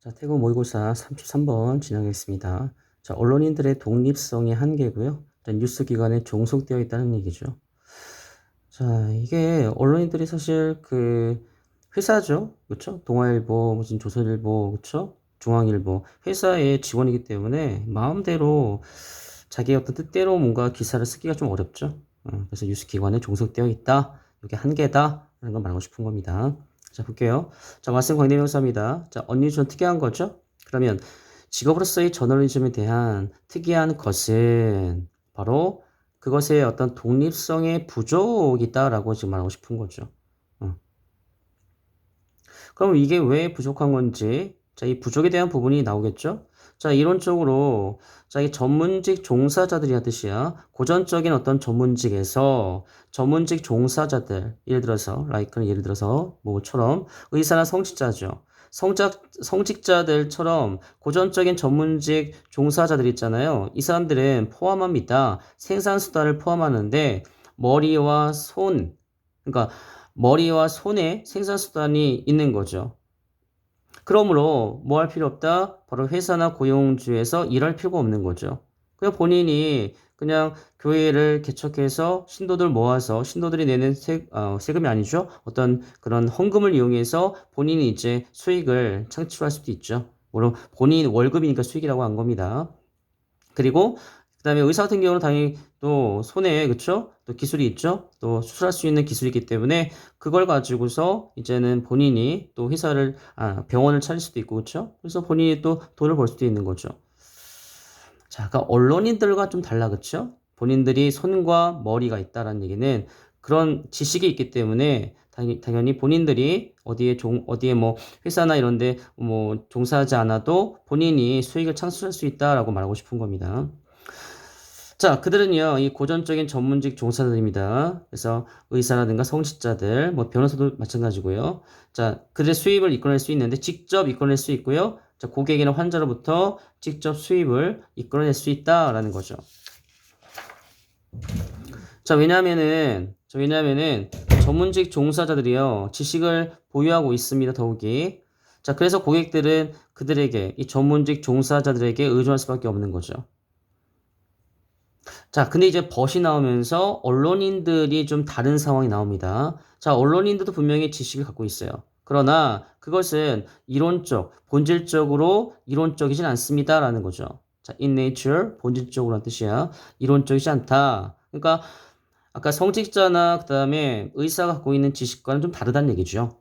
자, 태국 모의고사 33번 진행하겠습니다. 자, 언론인들의 독립성의 한계고요. 자, 뉴스 기관에 종속되어 있다는 얘기죠. 자, 이게 언론인들이 사실 회사죠. 그쵸? 동아일보, 무슨 조선일보, 그쵸? 중앙일보. 회사의 직원이기 때문에 마음대로 자기의 어떤 뜻대로 뭔가 기사를 쓰기가 좀 어렵죠. 그래서 뉴스 기관에 종속되어 있다. 이게 한계다. 라는 걸 말하고 싶은 겁니다. 자, 볼게요. 자, 말씀 관계명사입니다. 자, unusual 특이한 거죠? 그러면 직업으로서의 저널리즘에 대한 특이한 것은 바로 그것의 어떤 독립성의 부족이다라고 지금 말하고 싶은 거죠. 그럼 이게 왜 부족한 건지, 자, 이 부족에 대한 부분이 나오겠죠? 자, 이론적으로, 자, 이 전문직 종사자들이란 뜻이야. 고전적인 어떤 전문직에서 전문직 종사자들, 예를 들어서, 라이크는 예를 들어서, 뭐처럼, 의사나 성직자죠. 성직자들처럼 고전적인 전문직 종사자들 있잖아요. 이 사람들은 포함합니다. 생산수단을 포함하는데, 머리와 손, 그러니까 머리와 손에 생산수단이 있는 거죠. 그러므로 뭐 할 필요 없다? 바로 회사나 고용주에서 일할 필요가 없는 거죠. 그냥 본인이 그냥 교회를 개척해서 신도들 모아서 신도들이 내는 세금이 아니죠. 어떤 그런 헌금을 이용해서 본인이 이제 수익을 창출할 수도 있죠. 물론 본인 월급이니까 수익이라고 한 겁니다. 그리고 그다음에 의사 같은 경우는 당연히 또 손에 그쵸? 또 기술이 있죠. 또 수술할 수 있는 기술이기 때문에 그걸 가지고서 이제는 본인이 또 병원을 차릴 수도 있고 그쵸? 그래서 본인이 또 돈을 벌 수도 있는 거죠. 자, 그러니까 언론인들과 좀 달라 그쵸? 본인들이 손과 머리가 있다라는 얘기는 그런 지식이 있기 때문에 당연히 본인들이 어디에 뭐 회사나 이런데 뭐 종사하지 않아도 본인이 수익을 창출할 수 있다라고 말하고 싶은 겁니다. 자, 그들은요, 이 고전적인 전문직 종사자들입니다. 그래서 의사라든가 성직자들, 뭐 변호사도 마찬가지고요. 자, 그들의 수입을 이끌어낼 수 있는데 직접 이끌어낼 수 있고요. 자, 고객이나 환자로부터 직접 수입을 이끌어낼 수 있다라는 거죠. 자, 왜냐하면은 전문직 종사자들이요, 지식을 보유하고 있습니다, 더욱이. 자, 그래서 고객들은 그들에게, 이 전문직 종사자들에게 의존할 수밖에 없는 거죠. 자, 근데 이제 벗이 나오면서 언론인들이 좀 다른 상황이 나옵니다. 자, 언론인들도 분명히 지식을 갖고 있어요. 그러나 그것은 본질적으로 이론적이진 않습니다라는 거죠. 자, in nature, 본질적으로란 뜻이야. 이론적이지 않다. 그러니까 아까 성직자나 그다음에 의사가 갖고 있는 지식과는 좀 다르다는 얘기죠.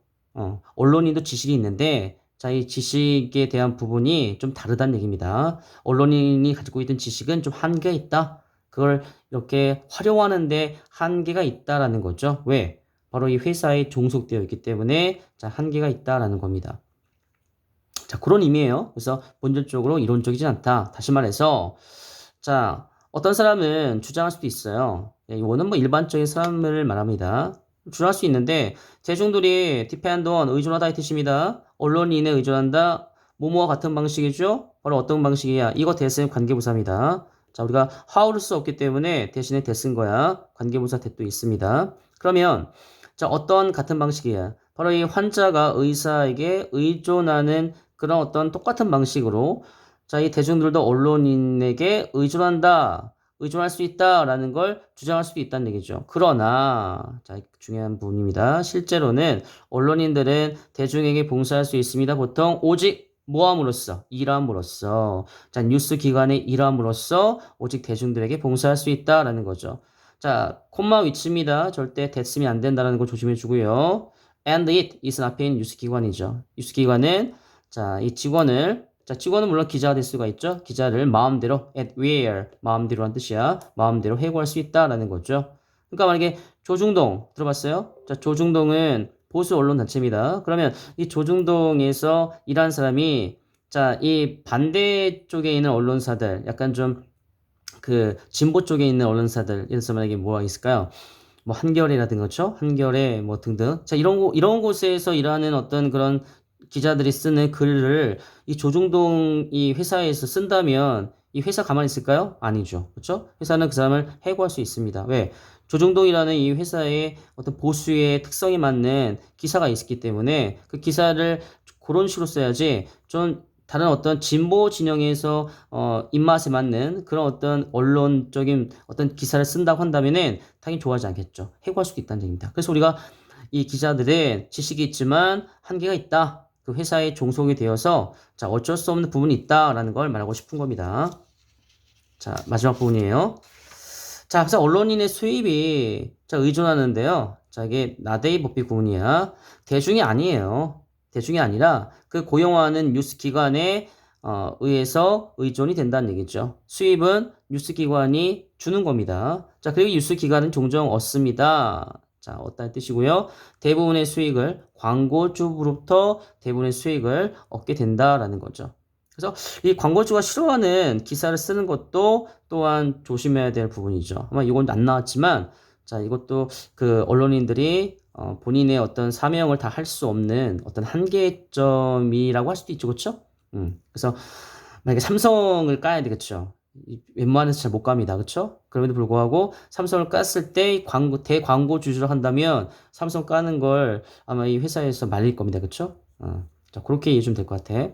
언론인도 지식이 있는데 자, 이 지식에 대한 부분이 좀 다르다는 얘기입니다. 언론인이 가지고 있던 지식은 좀 한계가 있다. 그걸 이렇게 활용하는데 한계가 있다라는 거죠. 왜? 바로 이 회사에 종속되어 있기 때문에 자, 한계가 있다라는 겁니다. 자, 그런 의미예요. 그래서 본질적으로 이론적이지 않다. 다시 말해서 자, 어떤 사람은 주장할 수도 있어요. 이거는 뭐 일반적인 사람을 말합니다. 주장할 수 있는데 대중들이 depend on 의존하다 이 뜻입니다. 언론인에 의존한다. 뭐뭐와 같은 방식이죠. 바로 어떤 방식이야? 이거 대신 관계부사입니다. 자, 우리가 how를 수 없기 때문에 대신에 대쓴 거야. 관계부사 대도 있습니다. 그러면 자, 어떤 같은 방식이야? 바로 이 환자가 의사에게 의존하는 그런 어떤 똑같은 방식으로 자, 이 대중들도 언론인에게 의존할 수 있다라는 걸 주장할 수도 있다는 얘기죠. 그러나, 자, 중요한 부분입니다. 실제로는 언론인들은 대중에게 봉사할 수 있습니다. 보통 오직 일함으로써, 자, 뉴스 기관의 일함으로써 오직 대중들에게 봉사할 수 있다라는 거죠. 자, 콤마 위치입니다. 절대 됐으면 안 된다는 걸 조심해 주고요. And it is는 앞에 있는 뉴스 기관이죠. 뉴스 기관은 자, 직원은 물론 기자가 될 수가 있죠. 기자를 마음대로 at will 마음대로 한 뜻이야. 마음대로 해고할 수 있다라는 거죠. 그러니까 만약에 조중동 들어봤어요? 자, 조중동은 보수 언론 단체입니다. 그러면 이 조중동에서 일하는 사람이 자, 이 반대 쪽에 있는 언론사들 약간 좀 진보 쪽에 있는 언론사들 예를 들어서 만약에 뭐가 있을까요? 뭐 한겨레라든가 그렇죠? 한겨레 뭐 등등. 자, 이런 곳에서 일하는 어떤 그런 기자들이 쓰는 글을 이 조중동 이 회사에서 쓴다면 이 회사 가만히 있을까요? 아니죠. 그렇죠? 회사는 그 사람을 해고할 수 있습니다. 왜? 조중동이라는 이 회사의 어떤 보수의 특성에 맞는 기사가 있기 때문에 그 기사를 그런 식으로 써야지 좀 다른 어떤 진보 진영에서 입맛에 맞는 그런 어떤 언론적인 어떤 기사를 쓴다고 한다면은 당연히 좋아하지 않겠죠. 해고할 수도 있다는 얘기입니다. 그래서 우리가 이 기자들은 지식이 있지만 한계가 있다. 그 회사에 종속이 되어서 자, 어쩔 수 없는 부분이 있다라는 걸 말하고 싶은 겁니다. 자, 마지막 부분이에요. 자, 그래서 언론인의 수입이 자, 의존하는데요. 자, 이게 나데이 법비 구문이야. 대중이 아니에요. 대중이 아니라 그 고용하는 뉴스 기관에 의해서 의존이 된다는 얘기죠. 수입은 뉴스 기관이 주는 겁니다. 자, 그리고 뉴스 기관은 종종 얻습니다. 자, 얻다는 뜻이고요. 대부분의 수익을 광고주로부터 대부분의 수익을 얻게 된다라는 거죠. 그래서 이 광고주가 싫어하는 기사를 쓰는 것도 또한 조심해야 될 부분이죠. 아마 이건 안 나왔지만, 자, 이것도 그 언론인들이 본인의 어떤 사명을 다 할 수 없는 어떤 한계점이라고 할 수도 있죠, 그렇죠? 그래서 만약에 삼성을 까야 되겠죠. 웬만해서 잘 못 갑니다, 그렇죠? 그럼에도 불구하고 삼성을 깠을 때 대광고 주주를 한다면 삼성 까는 걸 아마 이 회사에서 말릴 겁니다, 그렇죠? 자, 그렇게 이해 좀 될 것 같아.